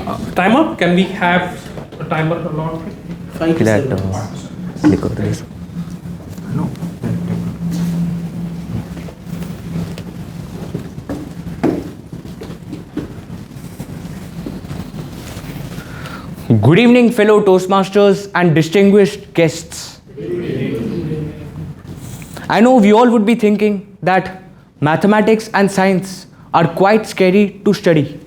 Timer? Can we have a timer allotted? 5 to 7. Click on this. No. Good evening, fellow Toastmasters and distinguished guests. I know we all would be thinking that mathematics and science are quite scary to study.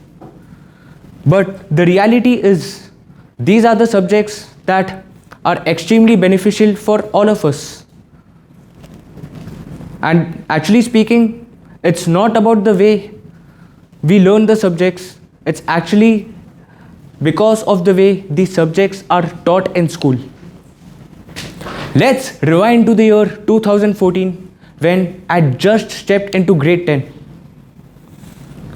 But the reality is, these are the subjects that are extremely beneficial for all of us. And actually speaking, it's not about the way we learn the subjects, it's actually because of the way these subjects are taught in school. Let's rewind to the year 2014 when I just stepped into grade 10.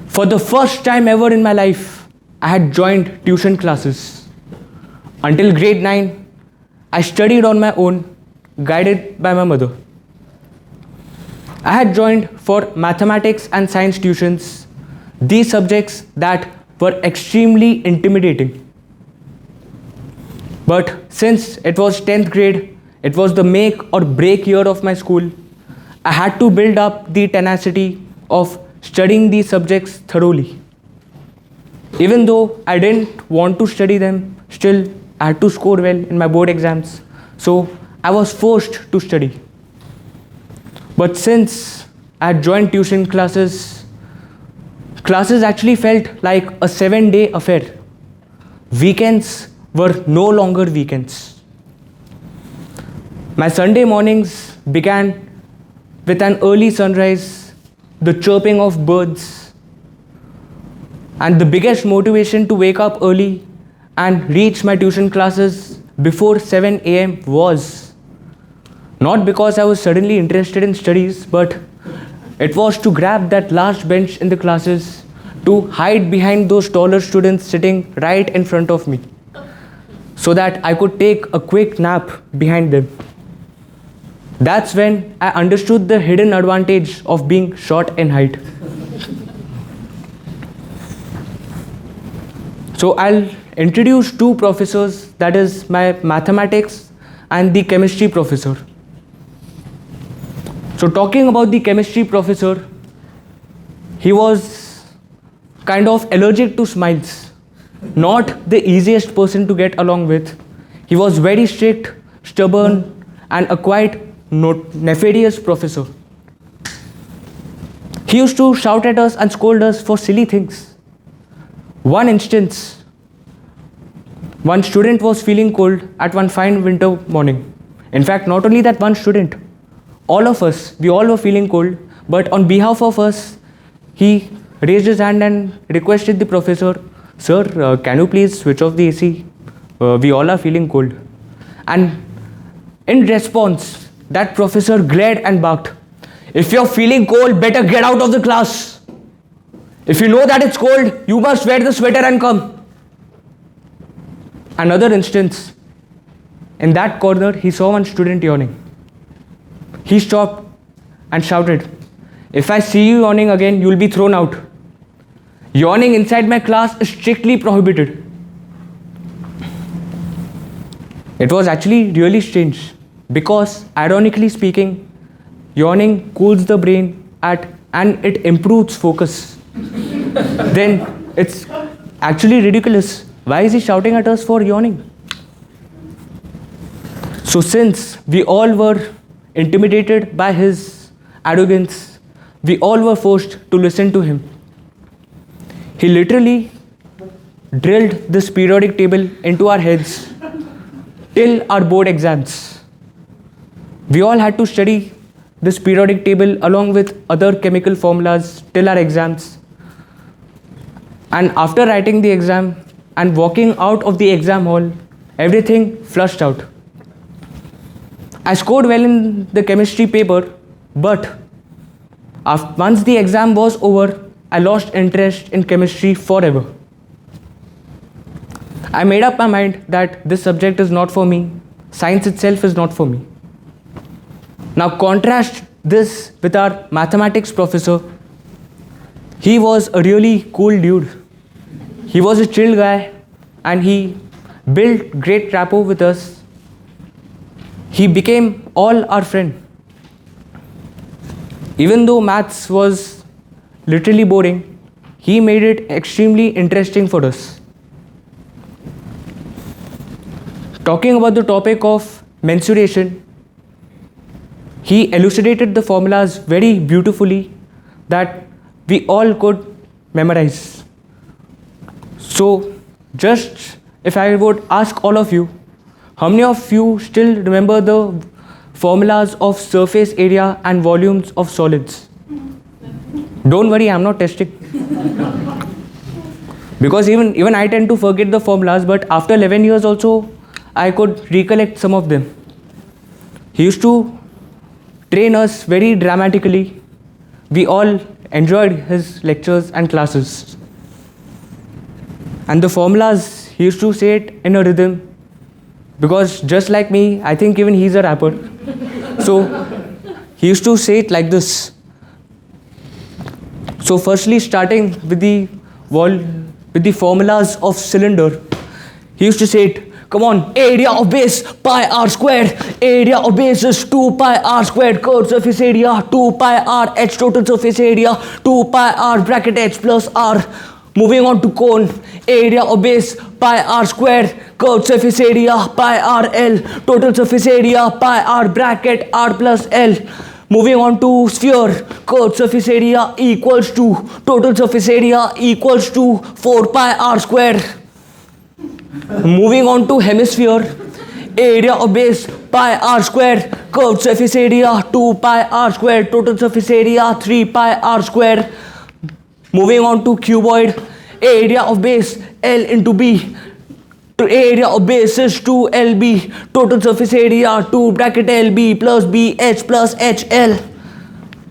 For the first time ever in my life, I had joined tuition classes. Until grade 9, I studied on my own, guided by my mother. I had joined for mathematics and science tuitions, these subjects that were extremely intimidating. But since it was 10th grade, it was the make or break year of my school, I had to build up the tenacity of studying these subjects thoroughly. Even though I didn't want to study them, still I had to score well in my board exams, so I was forced to study. But since I had joined tuition classes actually felt like a 7-day affair. Weekends were no longer weekends. My Sunday mornings began with an early sunrise, the chirping of birds, and the biggest motivation to wake up early and reach my tuition classes before 7 a.m. was not because I was suddenly interested in studies, but it was to grab that last bench in the classes, to hide behind those taller students sitting right in front of me, so that I could take a quick nap behind them. That's when I understood the hidden advantage of being short in height. So I'll introduce two professors, that is my mathematics and the chemistry professor. So talking about the chemistry professor, he was kind of allergic to smiles. Not the easiest person to get along with. He was very strict, stubborn, and a quite nefarious professor. He used to shout at us and scold us for silly things. One instance, one student was feeling cold at one fine winter morning. In fact, not only that one student, all of us, we all were feeling cold, but on behalf of us, he raised his hand and requested the professor, "Sir, can you please switch off the AC? We all are feeling cold." And in response, that professor glared and barked, "If you're feeling cold, better get out of the class. If you know that it's cold, you must wear the sweater and come." Another instance, in that corner, he saw one student yawning. He stopped and shouted, "If I see you yawning again, you'll be thrown out. Yawning inside my class is strictly prohibited." It was actually really strange because, ironically speaking, yawning cools the brain and it improves focus. Then it's actually ridiculous. Why is he shouting at us for yawning? So since we all were intimidated by his arrogance, we all were forced to listen to him. He literally drilled this periodic table into our heads till our board exams. We all had to study this periodic table along with other chemical formulas till our exams. And after writing the exam and walking out of the exam hall, everything flushed out. I scored well in the chemistry paper, but once the exam was over, I lost interest in chemistry forever. I made up my mind that this subject is not for me. Science itself is not for me. Now contrast this with our mathematics professor. He was a really cool dude. He was a chill guy and he built great rapport with us. He became all our friend. Even though maths was literally boring, he made it extremely interesting for us. Talking about the topic of mensuration, he elucidated the formulas very beautifully that we all could memorize. So, just if I would ask all of you, how many of you still remember the formulas of surface area and volumes of solids? Don't worry, I'm not testing. Because even I tend to forget the formulas, but after 11 years also, I could recollect some of them. He used to train us very dramatically. We all enjoyed his lectures and classes. And the formulas, he used to say it in a rhythm. Because just like me, I think even he's a rapper. So he used to say it like this. So firstly, starting with the formulas of cylinder, he used to say it. Come on, area of base pi r squared. Area of base is 2 pi r squared. Curved surface area 2 pi r h total surface area 2 pi r bracket h plus r. Moving on to cone, area of base pi r squared. Curved surface area pi r l. Total surface area pi r bracket r plus l. Moving on to sphere, curved surface area equals to total surface area equals to 4 pi r squared. Moving on to hemisphere, area of base pi r squared, curved surface area 2 pi r squared, total surface area 3 pi r squared. Moving on to cuboid, area of base L into B, area of base is 2LB, total surface area 2 bracket LB plus BH plus HL.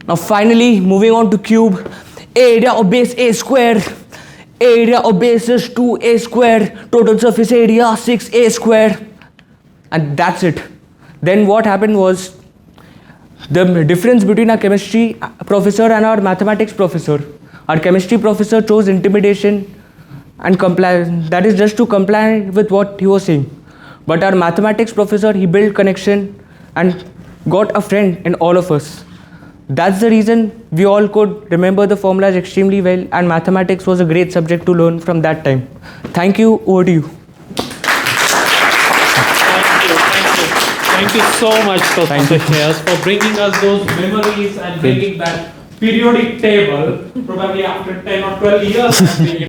Now finally moving on to cube, area of base A squared, area of base is 2A squared, total surface area 6A squared, and that's it. Then what happened was, the difference between our chemistry professor and our mathematics professor. Our chemistry professor chose intimidation and comply, that is just to comply with what he was saying. But our mathematics professor, he built connection and got a friend in all of us. That's the reason we all could remember the formulas extremely well, and mathematics was a great subject to learn from that time. Thank you, over to you. Thank you so much, Toastmasters Shreyas, for bringing us those memories and bringing that periodic table, probably after 10 or 12 years.